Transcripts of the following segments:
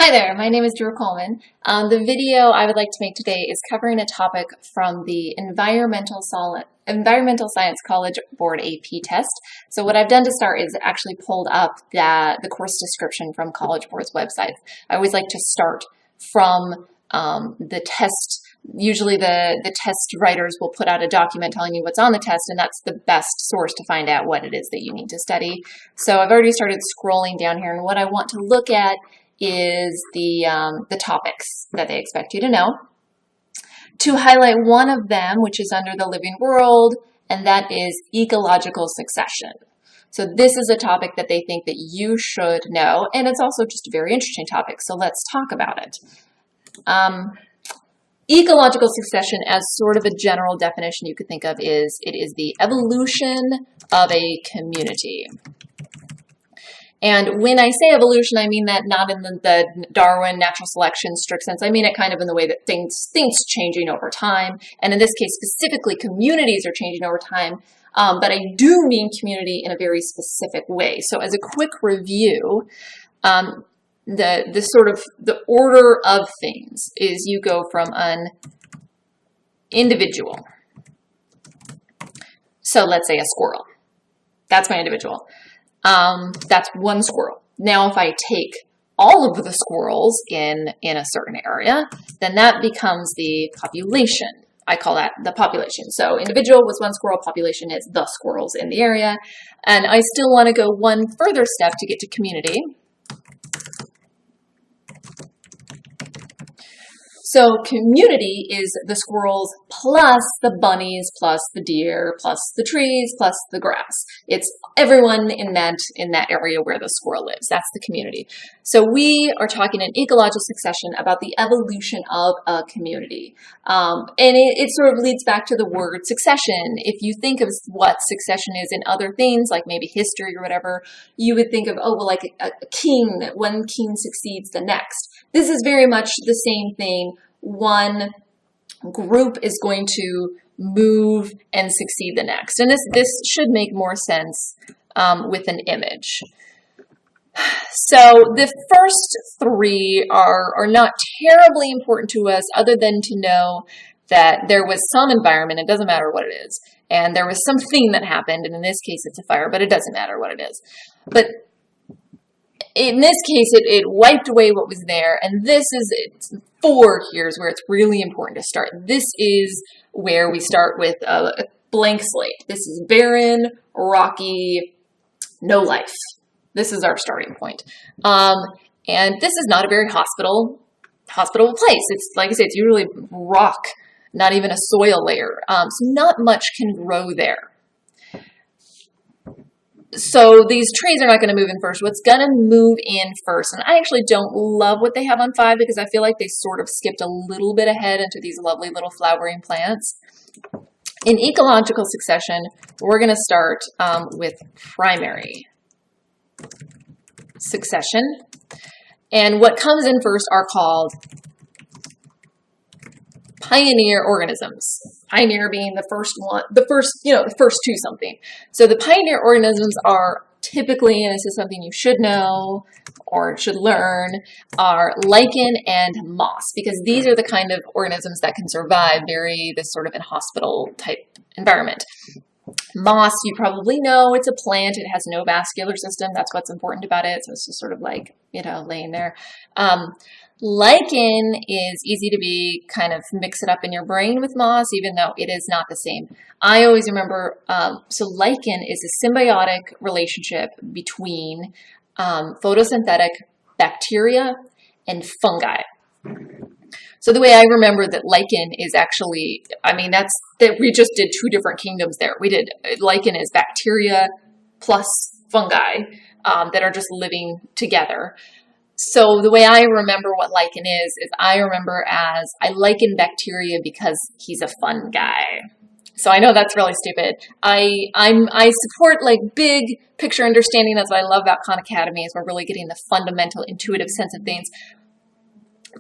Hi there, my name is Drew Coleman. The video I would like to make today is covering a topic from the Environmental Science College Board AP test. So what I've done to start is actually pulled up the course description from College Board's website. I always like to start from the test. Usually the test writers will put out a document telling you what's on the test, and that's the best source to find out what it is that you need to study. So I've already started scrolling down here, and what I want to look at is the topics that they expect you to know. To highlight one of them, which is under the living world, and that is ecological succession. So this is a topic that they think that you should know, and it's also just a very interesting topic, so let's talk about it. Ecological succession, as sort of a general definition you could think of, is it is the evolution of a community. And when I say evolution, I mean that not in the Darwin natural selection strict sense. I mean it kind of in the way that things changing over time. And in this case, specifically, communities are changing over time. But I do mean community in a very specific way. So as a quick review, the order of things is you go from an individual. So let's say a squirrel. That's my individual. That's one squirrel. Now, if I take all of the squirrels in a certain area, then that becomes the population. I call that the population. So individual was one squirrel, population is the squirrels in the area. And I still want to go one further step to get to community. So community is the squirrels plus the bunnies plus the deer plus the trees plus the grass. It's everyone in that area where the squirrel lives. That's the community. So we are talking in ecological succession about the evolution of a community. And it sort of leads back to the word succession. If you think of what succession is in other things, like maybe history or whatever, you would think of, oh, well, like a king, that one king succeeds the next. This is very much the same thing. One group is going to move and succeed the next. And this should make more sense with an image. So the first three are not terribly important to us, other than to know that there was some environment, it doesn't matter what it is, and there was something that happened, and in this case it's a fire, but it doesn't matter what it is. But in this case, it wiped away what was there, and it's 4 here's where it's really important to start. This is where we start with a blank slate. This is barren, rocky, no life. This is our starting point. And this is not a very hospitable place. It's, like I say, it's usually rock, not even a soil layer. So not much can grow there. So these trees are not going to move in first. What's going to move in first, and I actually don't love what they have on 5 because I feel like they sort of skipped a little bit ahead into these lovely little flowering plants. In ecological succession, we're going to start with primary succession. And what comes in first are called pioneer organisms. Pioneer being the first to something. So the pioneer organisms are typically, and this is something you should know or should learn, are lichen and moss, because these are the kind of organisms that can survive this sort of inhospitable type environment. Moss, you probably know, it's a plant. It has no vascular system. That's what's important about it. So it's just sort of like, laying there. Lichen is easy to be kind of mix it up in your brain with moss, even though it is not the same. I always remember, so lichen is a symbiotic relationship between photosynthetic bacteria and fungi. So the way I remember that lichen is actually, we just did 2 different kingdoms there. We did, lichen is bacteria plus fungi that are just living together. So the way I remember what lichen is I remember as I liken bacteria because he's a fun guy. So I know that's really stupid. I support like big picture understanding. That's what I love about Khan Academy, is we're really getting the fundamental intuitive sense of things.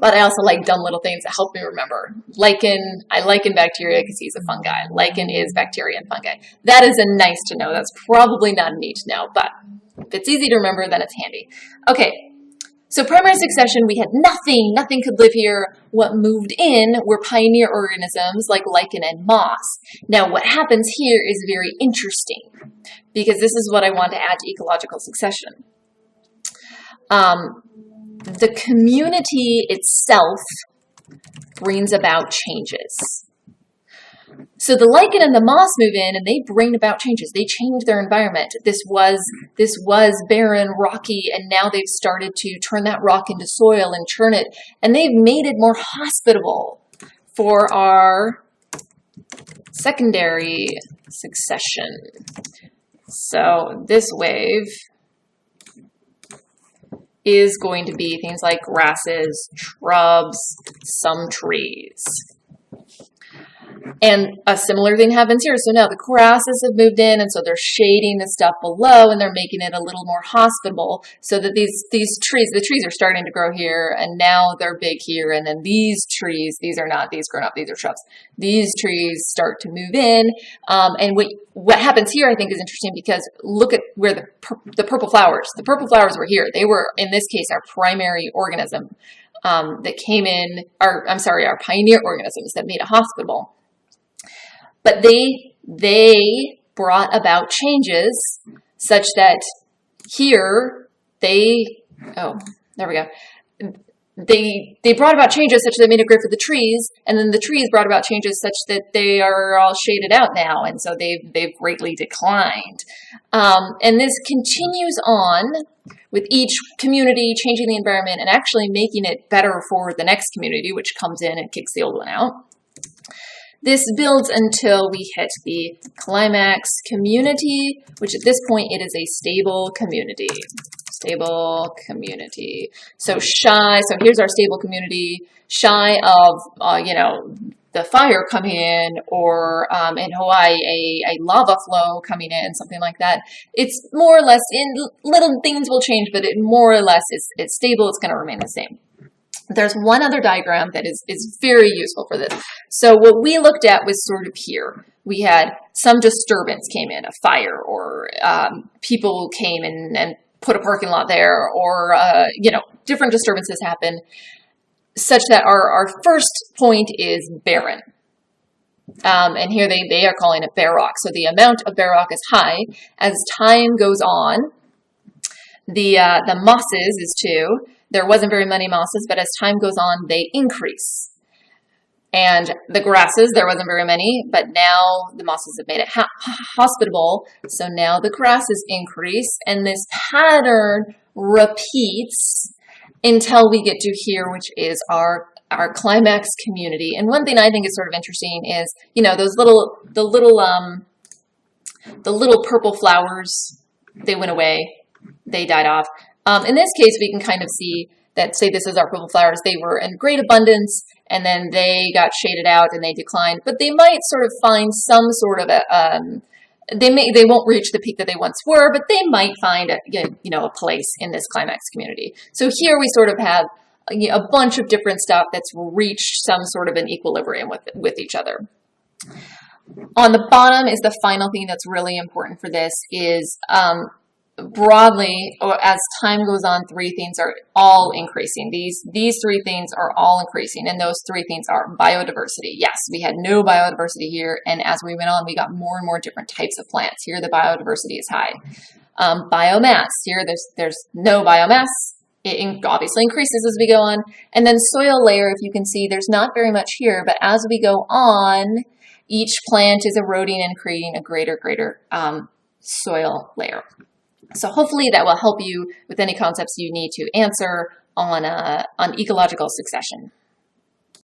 But I also like dumb little things that help me remember. I liken bacteria because he's a fun guy. Lichen is bacteria and fungi. That is a nice to know. That's probably not neat to know, but if it's easy to remember, then it's handy. Okay. So primary succession, we had nothing could live here. What moved in were pioneer organisms like lichen and moss. Now what happens here is very interesting because this is what I want to add to ecological succession. The community itself brings about changes. So the lichen and the moss move in and they bring about changes. They change their environment. This was barren, rocky, and now they've started to turn that rock into soil and churn it, and they've made it more hospitable for our secondary succession. So this wave is going to be things like grasses, shrubs, some trees. And a similar thing happens here. So now the grasses have moved in, and so they're shading the stuff below, and they're making it a little more hospitable so that these trees, the trees are starting to grow here, and now they're big here, and then these trees, these are not, these grown up, these are shrubs. These trees start to move in, and what happens here I think is interesting because look at where the purple flowers were here. They were, in this case, our primary organism that came in, our pioneer organisms that made it hospitable. But they brought about changes such that here they brought about changes such that they made it great for the trees, and then the trees brought about changes such that they are all shaded out now, and so they've greatly declined. And this continues on with each community changing the environment and actually making it better for the next community, which comes in and kicks the old one out. This builds until we hit the climax community, which at this point it is a stable community. Stable community. So here's our stable community, shy of, the fire coming in, or in Hawaii, a lava flow coming in, something like that. It's more or less, little things will change, but it more or less it's stable, it's going to remain the same. There's one other diagram that is very useful for this. So what we looked at was sort of here. We had some disturbance came in, a fire, or people came in and put a parking lot there, or, different disturbances happen, such that our first point is barren. And here they are calling it bare rock. So the amount of bare rock is high. As time goes on, the mosses is 2. There wasn't very many mosses, but as time goes on, they increase. And the grasses, there wasn't very many, but now the mosses have made it hospitable. So now the grasses increase, and this pattern repeats until we get to here, which is our climax community. And one thing I think is sort of interesting is, the little purple flowers, they went away, they died off. In this case, we can kind of see that, say this is our purple flowers, they were in great abundance, and then they got shaded out and they declined, but they might sort of find some sort of they won't reach the peak that they once were, but they might find a place in this climax community. So here we sort of have a bunch of different stuff that's reached some sort of an equilibrium with each other. On the bottom is the final thing that's really important for this is broadly, or as time goes on, 3 things are all increasing. These 3 things are all increasing, and those 3 things are biodiversity. Yes, we had no biodiversity here, and as we went on, we got more and more different types of plants. Here, the biodiversity is high. Biomass. Here, there's no biomass. It obviously increases as we go on. And then soil layer, if you can see, there's not very much here, but as we go on, each plant is eroding and creating a greater soil layer. So hopefully that will help you with any concepts you need to answer on ecological succession.